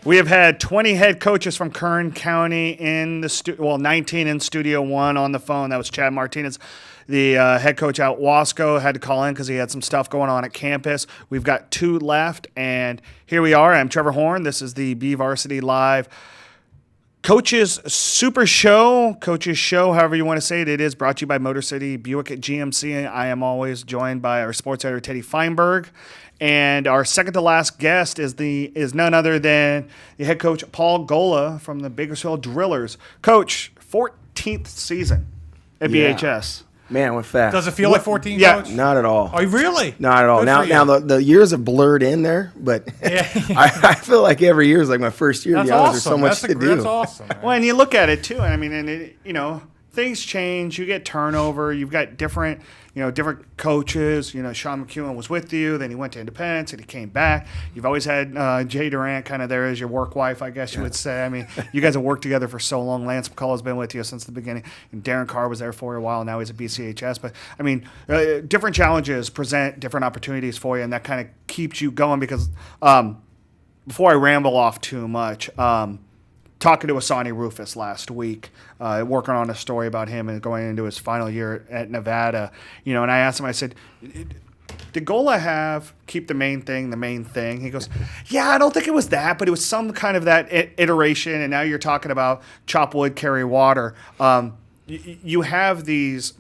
We have had 20 head coaches from Kern County in the 19 in Studio One on the phone. That was Chad Martinez, the head coach out Wasco. Had to call in because he had some stuff going on at campus. We've got 2 left, and here we are. I'm Trevor Horn. This is the BVarsity Live Coaches Super Show. Coaches Show, however you want to say it. It is brought to you by Motor City Buick at GMC. I am always joined by our sports editor, Teddy Feinberg. And our second to last guest is none other than the head coach, Paul Golla from the Bakersfield Drillers. Coach, 14th season at BHS. Man, went fast. Does it feel like 14, Yeah. Coach? Not at all. Oh, really? Not at all. Good Now the years have blurred in there, but I feel like every year is like my first year. That's to be honest, awesome. There's so much to do. That's awesome. Man. Well, and you look at it too. I mean, things change. You get turnover. You've got different coaches. Sean McEwen was with you. Then he went to Independence and he came back. You've always had Jay Durant kind of there as your work wife, I guess you would say. I mean, you guys have worked together for so long. Lance McCullough's been with you since the beginning. And Darren Carr was there for a while. Now he's at BCHS. But, I mean, different challenges present different opportunities for you, and that kind of keeps you going because before I ramble off too much, talking to Asani Rufus last week, working on a story about him and going into his final year at Nevada, and I asked him, I said, did Golla have keep the main thing the main thing? He goes, yeah, I don't think it was that, but it was some kind of that iteration, and now you're talking about chop wood, carry water. You have these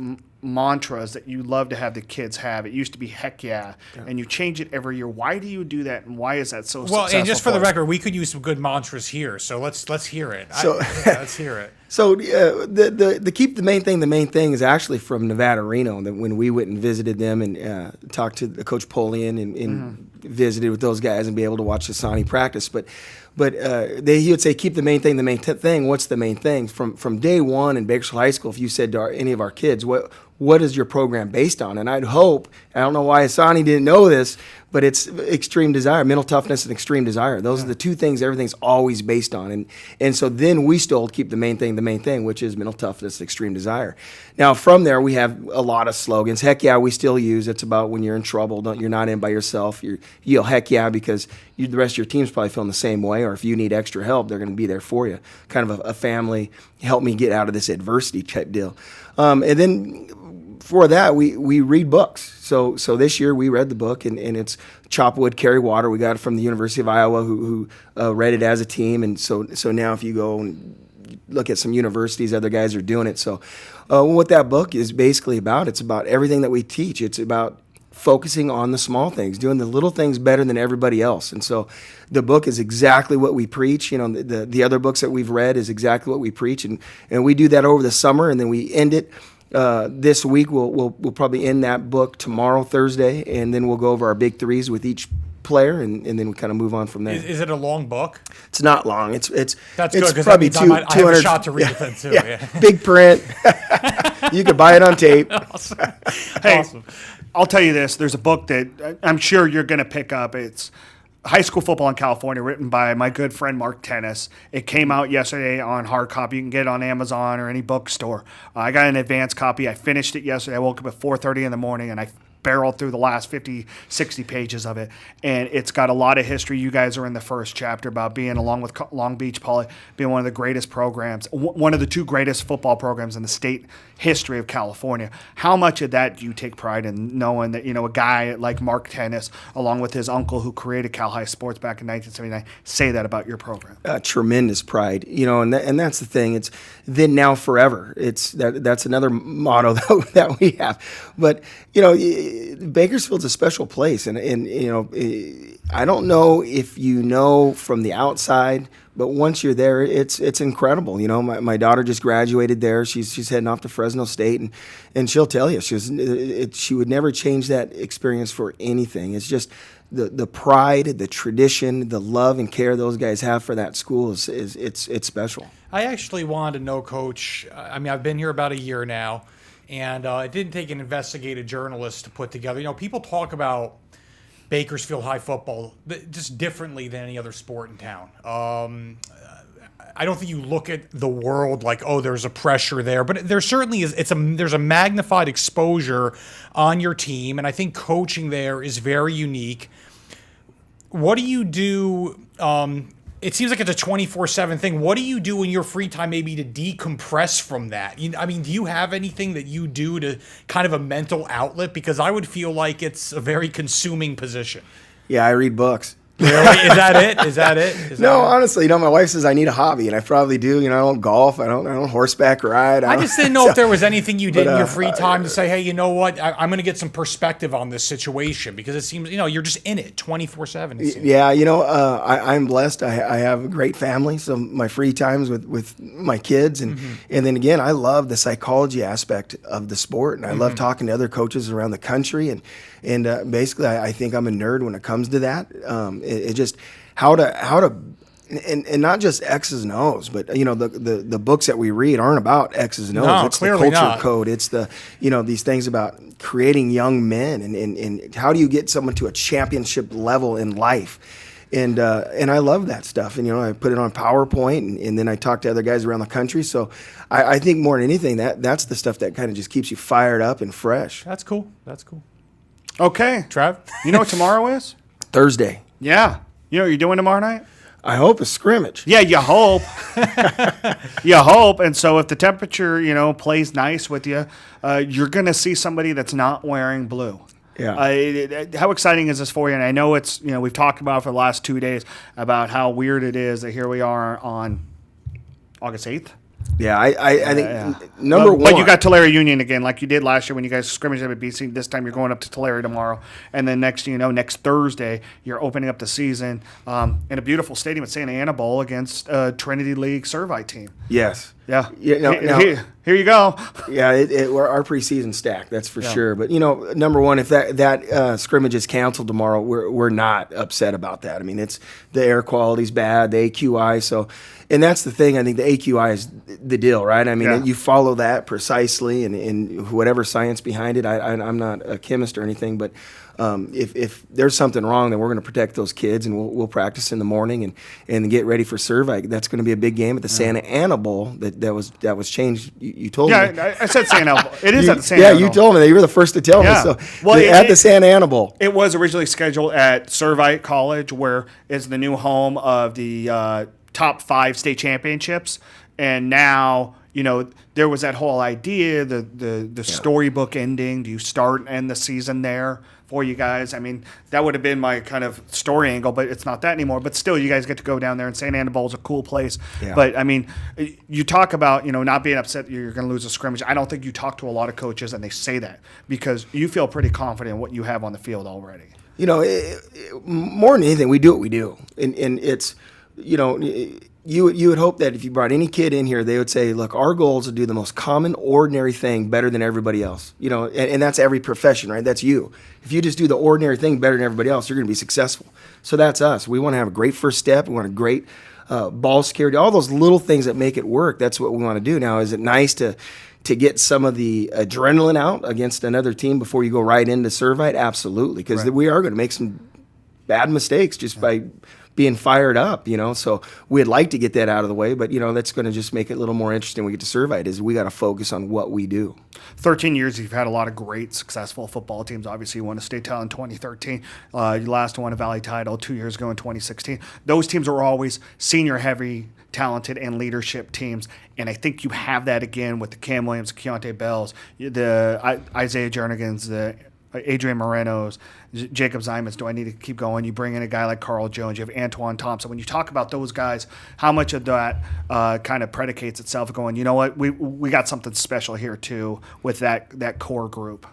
mantras that you love to have the kids have. It used to be heck yeah, and you change it every year. Why do you do that, and why is that so successful? And just for the record, we could use some good mantras here, so let's hear it. Let's hear it. So the keep the main thing is actually from Nevada Reno. That when we went and visited them and talked to the Coach Polian and visited with those guys and be able to watch Asani practice, but he would say keep the main thing the main thing. What's the main thing? From day one in Bakersfield High School, if you said to any of our kids, what is your program based on? And I'd hope, I don't know why Asani didn't know this, but it's extreme desire, mental toughness and extreme desire. Those are the 2 things everything's always based on. And so then we still keep the main thing, which is mental toughness and extreme desire. Now from there, we have a lot of slogans. Heck yeah, we still use. It's about when you're in trouble, you're not in by yourself. You yell heck yeah because the rest of your team's probably feeling the same way, or if you need extra help, they're going to be there for you. Kind of a family, help me get out of this adversity type deal. And then for that, we read books. So this year we read the book, and it's Chop Wood, Carry Water. We got it from the University of Iowa, who read it as a team. And so now if you go and look at some universities, other guys are doing it. So what that book is basically about, it's about everything that we teach. It's about focusing on the small things, doing the little things better than everybody else. And so the book is exactly what we preach. The other books that we've read is exactly what we preach. And we do that over the summer, and then we end it. This week we'll probably end that book tomorrow, Thursday, and then we'll go over our big 3s with each player, and then we kind of move on from there. Is it a long book? It's not long. It's That's it's good because probably I have a shot to read it then too. Yeah. Big print. You could buy it on tape. Awesome. Hey, Awesome. I'll tell you this. There's a book that I'm sure you're going to pick up. It's High School Football in California, written by my good friend Mark Tennis. It came out yesterday on hard copy. You can get it on Amazon or any bookstore. I got an advance copy. I finished it yesterday. I woke up at 4:30 in the morning, and I barreled through the last 50, 60 pages of it. And it's got a lot of history. You guys are in the first chapter about being, along with Long Beach Poly, being one of the greatest programs, one of the 2 greatest football programs in the state history of California. How much of that do you take pride in, knowing that, a guy like Mark Tennis, along with his uncle who created Cal High Sports back in 1979, say that about your program? Tremendous pride, and that's the thing. It's then, now, forever. That's another motto that we have. But Bakersfield's a special place, and I don't know if you know from the outside, but once you're there, it's incredible. My daughter just graduated there. She's heading off to Fresno State, and she'll tell you she would never change that experience for anything. It's just the pride, the tradition, the love and care those guys have for that school it's special. I actually wanted to know, Coach. I mean, I've been here about a year now, and it didn't take an investigative journalist to put together. People talk about Bakersfield high football just differently than any other sport in town. I don't think you look at the world like, oh, there's a pressure there, but there certainly is. There's a magnified exposure on your team, and I think coaching there is very unique. What do you do it seems like it's a 24/7 thing. What do you do in your free time maybe to decompress from that? I mean, do you have anything that you do to kind of a mental outlet? Because I would feel like it's a very consuming position. Yeah, I read books. Really? Is that it? Is that it? No, honestly, my wife says I need a hobby, and I probably do. I don't golf. I don't horseback ride. I just didn't know if there was anything you did in your free time to say, hey, you know what? I'm going to get some perspective on this situation, because it seems, you're just in it 24/7. Yeah, I'm blessed. I have a great family, so my free times with my kids, and then again, I love the psychology aspect of the sport, and I love talking to other coaches around the country, and basically, I think I'm a nerd when it comes to that. It just how to and not just X's and O's, but the books that we read aren't about X's and O's. No, it's the clearly culture not. code. It's the these things about creating young men, and how do you get someone to a championship level in life. And I love that stuff. And I put it on PowerPoint, and then I talk to other guys around the country. So I think more than anything, that's the stuff that kind of just keeps you fired up and fresh. That's cool. Okay. Trav? You know what tomorrow is? Thursday. Yeah. You know what you're doing tomorrow night? I hope a scrimmage. Yeah, you hope. You hope. And so if the temperature, plays nice with you, you're going to see somebody that's not wearing blue. Yeah. How exciting is this for you? And I know it's, we've talked about for the last 2 days about how weird it is that here we are on August 8th. Yeah, I think number one. But you got Tulare Union again, like you did last year when you guys scrimmaged at BC. This time you're going up to Tulare tomorrow, and then next Thursday you're opening up the season in a beautiful stadium at Santa Ana Bowl against a Trinity League Servite team. Yes. Yeah. Here you go. Yeah, our preseason stacked, that's for sure. But number one, if that scrimmage is canceled tomorrow, we're not upset about that. I mean, it's the air quality's bad, the AQI. So, and that's the thing. I think the AQI is the deal, right? I mean, you follow that precisely, and whatever science behind it. I'm not a chemist or anything, but if there's something wrong, then we're going to protect those kids, and we'll practice in the morning and get ready for Servite. That's going to be a big game at the Santa Ana Bowl. That was changed. You told me. Yeah, I said Santa Ana Bowl. It is at the Santa Ana Bowl. Yeah, you told me that. You were the first to tell me. So at the Santa Ana Bowl. It was originally scheduled at Servite College, where is the new home of the top 5 state championships, and now there was that whole idea, the storybook ending. Do you start and end the season there for you guys? I mean, that would have been my kind of story angle, but it's not that anymore. But still, you guys get to go down there, and Santa Ana Bowl is a cool place. Yeah. But I mean, you talk about not being upset you're going to lose a scrimmage. I don't think you talk to a lot of coaches and they say that, because you feel pretty confident in what you have on the field already. More than anything, we do what we do, and it's You would hope that if you brought any kid in here, they would say, look, our goal is to do the most common, ordinary thing better than everybody else. And that's every profession, right? That's you. If you just do the ordinary thing better than everybody else, you're going to be successful. So that's us. We want to have a great first step. We want a great ball security, all those little things that make it work. That's what we want to do. Now, is it nice to get some of the adrenaline out against another team before you go right into Servite? Absolutely, because we are going to make some bad mistakes just by being fired up, So we'd like to get that out of the way, but that's going to just make it a little more interesting. We get to Servite is we got to focus on what we do. 13 years, you've had a lot of great, successful football teams. Obviously, you won a state title in 2013. You last won a Valley title 2 years ago in 2016. Those teams are always senior-heavy, talented, and leadership teams. And I think you have that again with the Cam Williams, Keontae Bells, the Isaiah Jernigans, the Adrian Moreno's, Jacob Zymans. Do I need to keep going? You bring in a guy like Carl Jones. You have Antoine Thompson. When you talk about those guys, how much of that kind of predicates itself going, you know what, we got something special here too with that core group.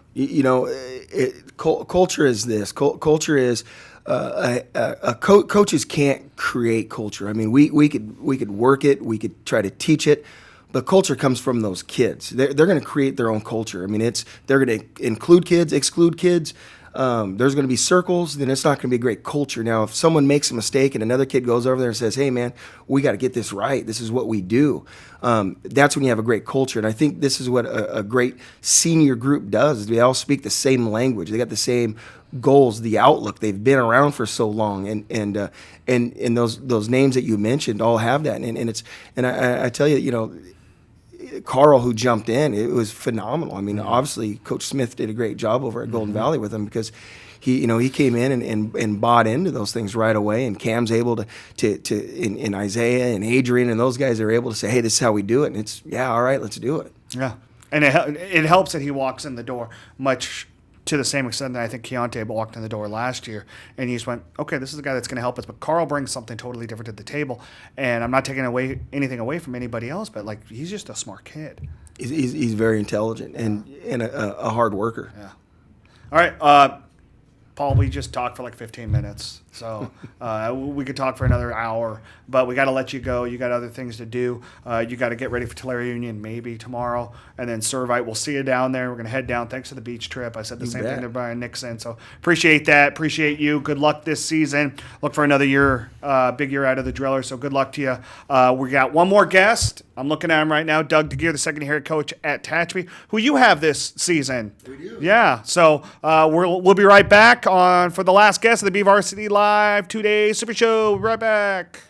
Culture is this. Culture is coaches can't create culture. I mean, we could work it. We could try to teach it. But culture comes from those kids. They're going to create their own culture. I mean, they're going to include kids, exclude kids. There's going to be circles. Then it's not going to be a great culture. Now, if someone makes a mistake and another kid goes over there and says, "Hey, man, we got to get this right. This is what we do." That's when you have a great culture. And I think this is what a great senior group does. Is they all speak the same language. They got the same goals, the outlook. They've been around for so long, and those names that you mentioned all have that. And I tell you, Carl, who jumped in, it was phenomenal. I mean, obviously, Coach Smith did a great job over at Golden Valley with him because he came in and bought into those things right away. And Cam's able and Isaiah and Adrian and those guys are able to say, hey, this is how we do it. And it's, yeah, all right, let's do it. Yeah. And it helps that he walks in the door much to the same extent that I think Keontae walked in the door last year. And he just went, okay, this is the guy that's going to help us. But Carl brings something totally different to the table. And I'm not taking anything away from anybody else, but like he's just a smart kid. He's very intelligent and a hard worker. Yeah. All right. Paul, we just talked for like 15 minutes. So we could talk for another hour, but we got to let you go. You got other things to do. You got to get ready for Tulare Union maybe tomorrow. And then Servite, we'll see you down there. We're going to head down. Thanks for the beach trip. I said the same thing to Brian Nixon. So appreciate that. Appreciate you. Good luck this season. Look for another year, big year out of the Drillers. So good luck to you. We got one more guest. I'm looking at him right now. Doug DeGear, the second head coach at Tehachapi, who you have this season. We do. Yeah. So we'll be right back for the last guest of the BVarsity Live 2 Day Super Show. Right back.